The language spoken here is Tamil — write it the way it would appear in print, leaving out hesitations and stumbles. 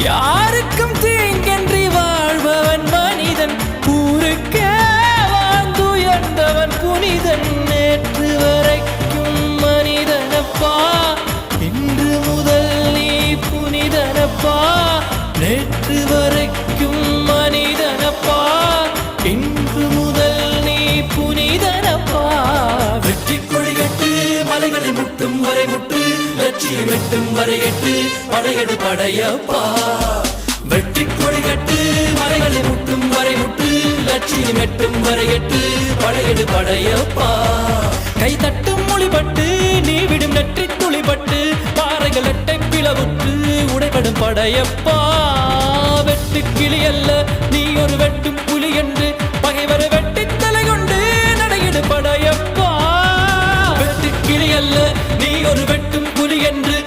யாருக்கும் தீங்கன்றி வாழ்பவன் மனிதன், ஊருக்கே வாழ்ந்துயர்ந்தவன் புனிதன். நேற்று வரைக்கும் மனிதனப்பா, இன்று முதல் நீ புனிதனப்பா. நேற்று வரைக்கும் மனிதனப்பா, இன்று முதல் நீ புனிதனப்பா. வெற்றி கொடிகட்டு மலைகளை முட்டும் வரை முட்டு, லட்சியம் எட்டும் வரை எட்டு, படையெடு படையப்பா. வெற்றி கொடிகட்டு மலைகளை முட்டும் வரை முட்டு, லட்சியம் எட்டும் வரை எட்டு, படையெடு படையப்பா. கை தட்டும் மொழிபட்டு நீ விடும் நெற்றி துளிபட்டு, பாறைகள் எட்டை பிளவுற்று உடைபடும் படையப்பா. வெட்டு கிளி அல்ல நீ ஒரு வெட்டும் புலி என்று, பகைவரை வெட்டி தலை கொண்டு நடையிடு படையப்பா. வெட்டு கிளி அல்ல நீ ஒரு வெட்டும் புலி என்று,